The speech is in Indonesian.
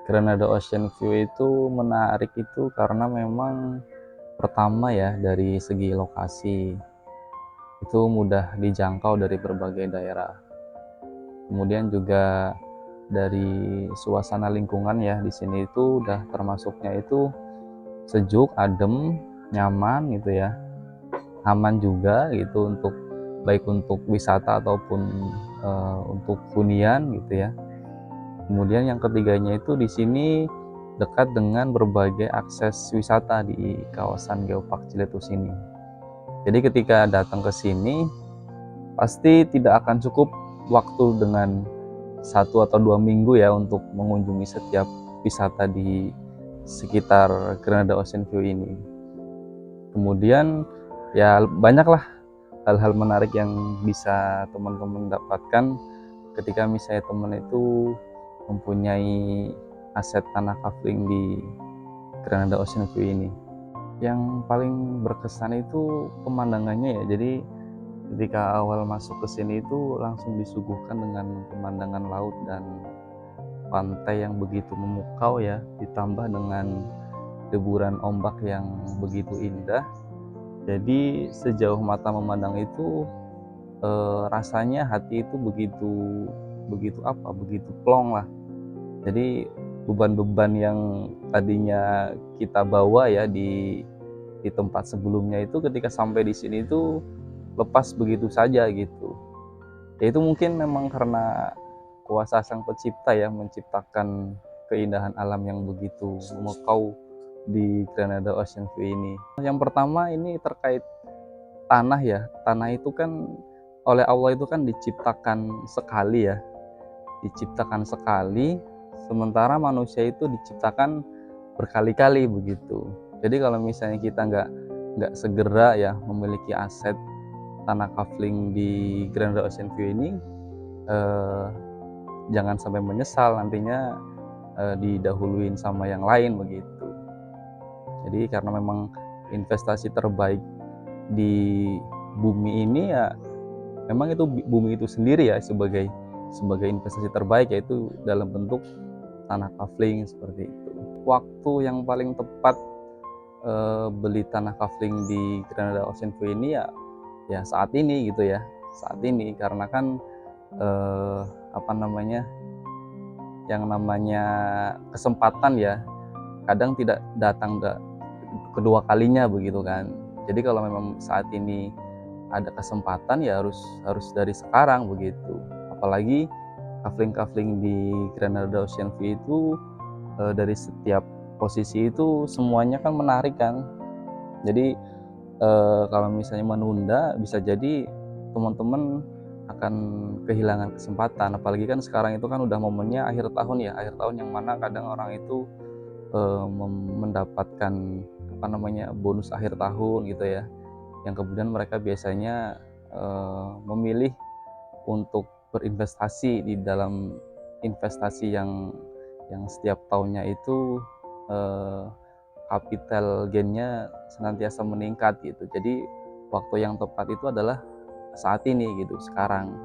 Granada Ocean View itu menarik itu karena memang pertama ya dari segi lokasi itu mudah dijangkau dari berbagai daerah. Kemudian juga dari suasana lingkungan ya di sini itu udah termasuknya itu sejuk, adem, nyaman gitu ya, aman juga gitu untuk baik untuk wisata ataupun untuk hunian gitu ya. Kemudian yang ketiganya itu di sini dekat dengan berbagai akses wisata di kawasan Geopark Ciletus ini. Jadi ketika datang ke sini pasti tidak akan cukup waktu dengan 1 atau 2 minggu ya untuk mengunjungi setiap wisata di sekitar Granada Ocean View ini. Kemudian ya banyaklah hal-hal menarik yang bisa teman-teman dapatkan ketika misalnya teman itu mempunyai aset tanah kafling di Granada Ocean View ini. Yang paling berkesan itu pemandangannya ya. Jadi ketika awal masuk ke sini itu langsung disuguhkan dengan pemandangan laut dan pantai yang begitu memukau ya, ditambah dengan deburan ombak yang begitu indah. Jadi sejauh mata memandang itu rasanya hati itu begitu plong lah. Jadi beban-beban yang tadinya kita bawa ya di tempat sebelumnya itu ketika sampai di sini itu lepas begitu saja gitu. Ya itu mungkin memang karena kuasa Sang Pencipta ya menciptakan keindahan alam yang begitu memukau di Granada Ocean View ini. Yang pertama ini terkait tanah ya. Tanah itu kan oleh Allah itu kan diciptakan sekali ya. Diciptakan sekali, sementara manusia itu diciptakan berkali-kali begitu. Jadi kalau misalnya kita nggak segera ya memiliki aset tanah kafling di Granada Ocean View ini, eh, jangan sampai menyesal nantinya didahuluin sama yang lain begitu. Jadi karena memang investasi terbaik di bumi ini ya memang itu bumi itu sendiri ya sebagai investasi terbaik, yaitu dalam bentuk tanah kafling seperti itu. Waktu yang paling tepat beli tanah kafling di Granada Ocean View ini ya saat ini gitu ya, saat ini karena kan eh, apa namanya, yang namanya kesempatan ya kadang tidak datang kedua kalinya begitu kan. Jadi kalau memang saat ini ada kesempatan ya harus dari sekarang begitu. Apalagi kafling-kafling di Granada Ocean View itu dari setiap posisi itu semuanya kan menarik kan. Jadi kalau misalnya menunda bisa jadi teman-teman akan kehilangan kesempatan. Apalagi kan sekarang itu kan udah momennya akhir tahun ya, akhir tahun yang mana kadang orang itu mendapatkan apa namanya bonus akhir tahun gitu ya, yang kemudian mereka biasanya memilih untuk berinvestasi di dalam investasi yang setiap tahunnya itu eh, capital gain-nya senantiasa meningkat gitu. Jadi waktu yang tepat itu adalah saat ini gitu, sekarang.